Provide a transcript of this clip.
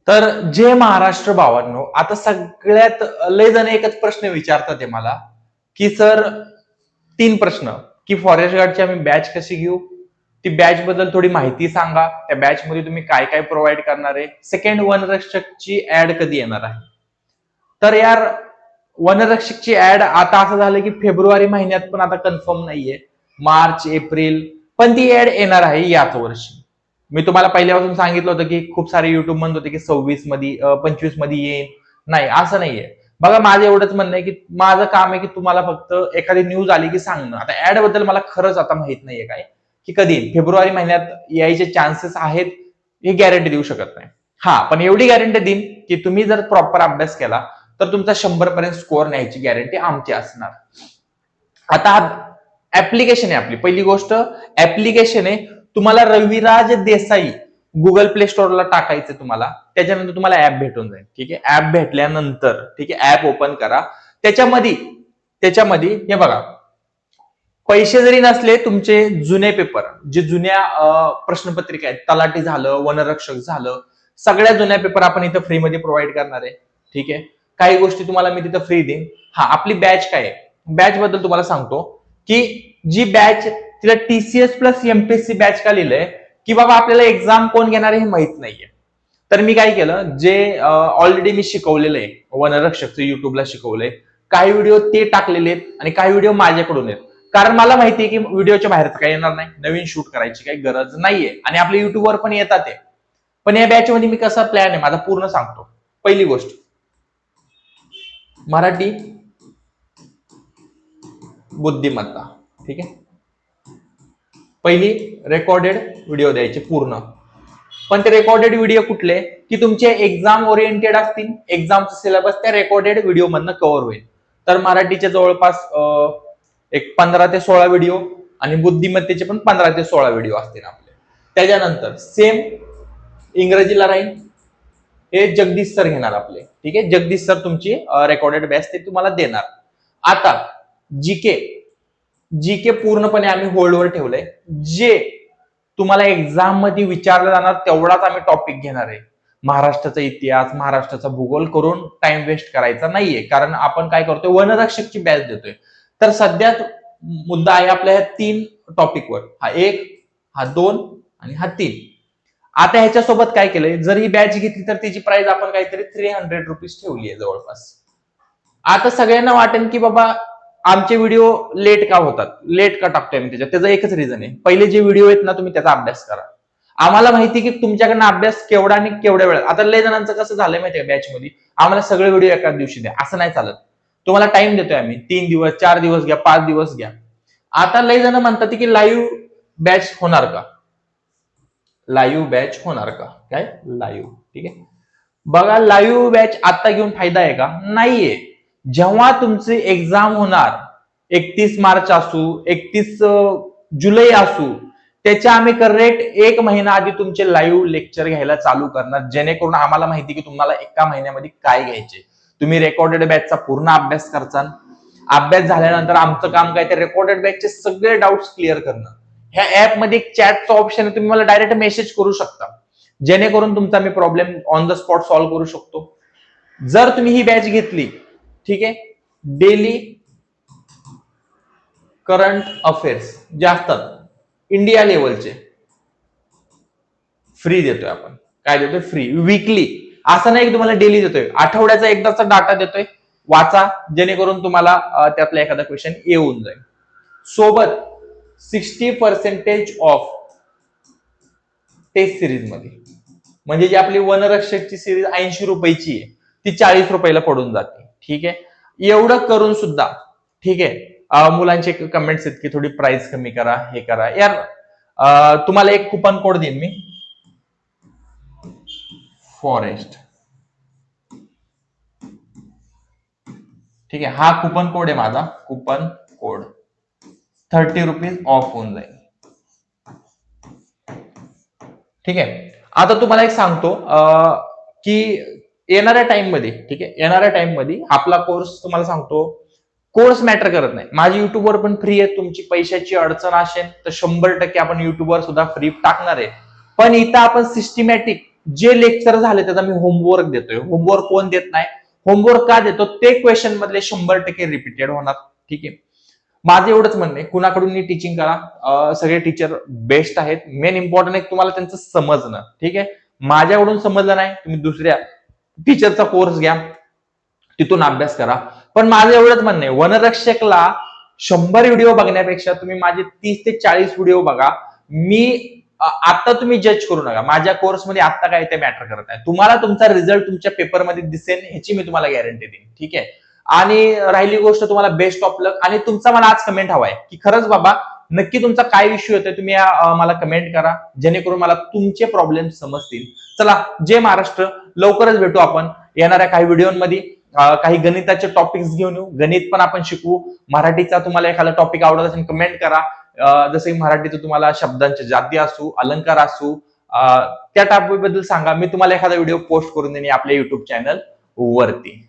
तर जे महाराष्ट्र भावांनो, आता सगळ्यात लय जण एकच प्रश्न विचारतात आहे मला, की सर 3 प्रश्न, की फॉरेस्ट गार्डची आम्ही बॅच कशी घेऊ? ती बॅच बद्दल थोडी माहिती सांगा. त्या बॅच मध्ये तुम्ही काय काय प्रोव्हाइड करणार आहे? सेकंड, वनरक्षकची ऍड कधी येणार आहे? तर यार, वनरक्षकची ऍड आता असं झालं की फेब्रुवारी महिन्यात पण आता कन्फर्म नाहीये. मार्च, एप्रिल, पण ती ऍड येणार आहे याच वर्षी. मी तुम्हाला पहिल्यापासून सांगितलं होतं की खूप सारे युट्यूब म्हणत होते की 26 मध्ये 25 मध्ये येईल. नाही, असं नाहीये. बघा, माझं एवढंच म्हणणं आहे की माझं काम आहे की तुम्हाला फक्त एखादी न्यूज आली की सांगणं. आता ऍड बद्दल मला खरंच आता माहित नाहीये काय की कधी फेब्रुवारी महिन्यात यायचे चान्सेस आहेत, हे गॅरंटी देऊ शकत नाही. हा, पण एवढी गॅरंटी देईन की तुम्ही जर प्रॉपर अभ्यास केला तर तुमचा 100 पर्यंत स्कोअर न्यायची गॅरंटी आमची असणार. आता ऍप्लिकेशन आहे आपली. पहिली गोष्ट, ऍप्लिकेशन आहे. तुम्हाला रविराज देसाई गुगल प्ले स्टोअरला टाकायचं तुम्हाला. त्याच्यानंतर तुम्हाला ऍप भेटून जाईल. ठीक आहे, ऍप भेटल्यानंतर ठीक आहे, ऍप ओपन करा. त्याच्यामध्ये हे बघा, पैसे जरी नसले तुमचे जुने पेपर, जे जुन्या प्रश्नपत्रिका आहेत, तलाठी झालं, वनरक्षक झालं, सगळ्या जुन्या पेपर आपण इथं फ्रीमध्ये प्रोव्हाइड करणार आहे. ठीक आहे, काही गोष्टी तुम्हाला मी तिथं फ्री देईन. हा, आपली बॅच काय आहे? बॅच बद्दल तुम्हाला सांगतो की जी बॅच, तिला TCS प्लस MPSC बॅच का लिहिलंय की बाबा आपल्याला एक्झाम कोण घेणार आहे हे माहित नाहीये. तर मी काय केलं, जे ऑलरेडी मी शिकवलेलं आहे, वनरक्षकचं युट्यूबला शिकवलंय, काही व्हिडिओ ते टाकलेले आहेत आणि काही व्हिडिओ माझ्याकडून आहेत. कारण मला माहितीये की व्हिडिओच्या बाहेर काही येणार नाही, नवीन शूट करायची काही गरज नाहीये आणि आपल्या युट्यूबवर पण येतात ते. पण या बॅच मध्ये मी कसा प्लॅन आहे माझा पूर्ण सांगतो. पहिली गोष्ट, मराठी बुद्धिमत्ता. ठीक आहे, पहिली रेकॉर्डेड व्हिडिओ द्यायचे पूर्ण. पण ते रेकॉर्डेड व्हिडिओ कुठले की तुमचे एक्झाम ओरिएंटेड असतील, एक्झामचा सिलेबस त्या रेकॉर्डेड व्हिडिओ मधनं कव्हर होईल. तर मराठीचे जवळपास एक 15 ते 16 व्हिडिओ आणि बुद्धिमत्तेचे पण 15 ते 16 व्हिडिओ असतील आपले. त्याच्यानंतर सेम इंग्रजीला राहील, हे जगदीश सर घेणार आपले. ठीक आहे, जगदीश सर तुमची रेकॉर्डेड बॅच ते तुम्हाला देणार. आता जीके, जीके पूर्णपणे आम्ही होल्डवर ठेवलंय. जे तुम्हाला एक्झाम मध्ये विचारलं जाणार तेवढाच आम्ही टॉपिक घेणार आहे. महाराष्ट्राचा इतिहास, महाराष्ट्राचा भूगोल करून टाइम वेस्ट करायचा नाहीये. कारण आपण काय करतोय, वनरक्षकची बॅच देतोय. तर सध्या मुद्दा आहे आपल्या ह्या 3 टॉपिकवर. हा 1, हा 2 आणि हा 3. आता ह्याच्यासोबत काय केलंय, जर ही बॅच घेतली तर तिची प्राइस आपण काहीतरी 300 रुपीज ठेवली आहे जवळपास. आता सगळ्यांना वाटेल की बाबा आमचे व्हिडिओ लेट का होतात, लेट का टाकतोय मी त्याचं एकच रिझन आहे. पहिले जे व्हिडिओ आहेत ना, तुम्ही त्याचा अभ्यास करा. आम्हाला माहिती की तुमच्याकडनं अभ्यास केवढा आणि केवढ्या वेळात. आता लय जणांचं कसं झालंय माहितीये बॅच मध्ये, आम्हाला सगळे व्हिडिओ एकाच दिवशी द्या, असं नाही चालत. तुम्हाला टाइम देतोय आम्ही, 3 दिवस, 4 दिवस घ्या, 5 दिवस घ्या. आता लय जण म्हणतात की लाईव्ह बॅच होणार का, लाईव्ह बॅच होणार का, काय लाईव्ह. ठीक आहे, बघा, लाईव्ह बॅच आता घेऊन फायदा आहे का? नाहीये. जेव्हा तुमची एक्झाम होणार, 31 मार्च असू, 31 जुलै असू, त्याच्या आम्ही करेक्ट 1 महिना आधी तुमचे लाईव्ह लेक्चर घ्यायला चालू करणार, जेणेकरून आम्हाला माहिती की तुम्हाला एका महिन्यामध्ये काय घ्यायचे. तुम्ही रेकॉर्डेड बॅचचा पूर्ण अभ्यास करचाल. अभ्यास झाल्यानंतर आमचं काम काय, ते रेकॉर्डेड बॅचचे सगळे डाऊट्स क्लिअर करणं. ह्या ऍप मध्ये एक चॅटचा ऑप्शन आहे, तुम्ही मला डायरेक्ट मेसेज करू शकता, जेणेकरून तुमचा मी problem on the spot solve करू शकतो. जर तुम्ही ही बॅच घेतली, ठीक आहे, डेली करंट अफेअर्स जे असतात इंडिया लेवलचे फ्री देतोय आपण. काय देतोय? फ्री. वीकली, असं नाही की तुम्हाला डेली देतोय, आठवड्याचा एकदाचा डाटा देतोय, वाचा, जेणेकरून तुम्हाला त्यातला एखादा क्वेश्चन येऊन जाईल. सोबत 60% ऑफ टेस्ट सिरीज मध्ये, म्हणजे जी आपली वनरक्षकची सिरीज 80 रुपयाची आहे, ती 40 रुपयाला पडून जाते. ठीक आहे, एवढं करून सुद्धा, ठीक आहे, मुलांचे कमेंट्स आहेत की थोडी प्राइस कमी करा, हे करा. यार, तुम्हाला एक कुपन कोड देईन मी, फॉरेस्ट. ठीक आहे, हा कुपन कोड आहे माझा, कुपन कोड 30 रुपीज ऑफ होऊन जाईल. ठीक आहे, आता तुम्हाला एक सांगतो की येणाऱ्या टाइम मध्ये, ठीक आहे, येणाऱ्या टाइम मध्ये आपला कोर्स, तुम्हाला सांगतो, कोर्स मॅटर करत नाही. माझी युट्यूबवर पण फ्री आहे. तुमची पैशाची अडचण असेल तर 100% आपण युट्यूबवर सुद्धा फ्री टाकणार आहे. पण इथं आपण सिस्टमॅटिक जे लेक्चर झाले त्याचा मी होमवर्क देतोय. होमवर्क कोण देत नाही? होमवर्क का देतो? ते क्वेश्चन मधले 100% रिपीटेड होणार. ठीक आहे. माझं एवढंच म्हणणं आहे, कुणाकडून टीचिंग करा, सगळे टीचर बेस्ट आहेत. मेन इम्पॉर्टंट आहे तुम्हाला त्यांचं समजणं. ठीक आहे. माझ्याकडून समजलं नाही, तुम्ही दुसऱ्या टीचरचा कोर्स घ्या, तिथून अभ्यास करा. पण माझं एवढंच म्हणणं आहे, वनरक्षकला 100 व्हिडिओ बघण्यापेक्षा तुम्ही माझे 30 ते 40 व्हिडिओ बघा. मी आता तुम्ही जज करू नका. माझ्या कोर्समध्ये आता काय ते मॅटर करत नाही. तुम्हाला तुमचा रिझल्ट तुमच्या पेपरमध्ये दिसेल ह्याची मी तुम्हाला गॅरंटी देईन. ठीक आहे. आणि राहिली गोष्ट तुम्हाला बेस्ट ऑफ लक. आणि तुमचा मला आज कमेंट हवाय की खरंच बाबा नक्की तुमचा काय इश्यू येतोय, तुम्ही मला कमेंट करा, जेणेकरून मला तुमचे प्रॉब्लेम समजतील. चला, जय महाराष्ट्र. लवकरच भेटू आपण येणाऱ्या काही व्हिडिओमध्ये. काही गणिताचे टॉपिक्स घेऊन येऊ. गणित पण आपण शिकवू. मराठीचा तुम्हाला एखादा टॉपिक आवडत असेल कमेंट करा. जसे मराठीचं तुम्हाला शब्दांचे जाती असू, अलंकार असू, त्या टॉपिक बद्दल सांगा. मी तुम्हाला एखादा व्हिडिओ पोस्ट करून देईन आपल्या युट्यूब चॅनल वरती.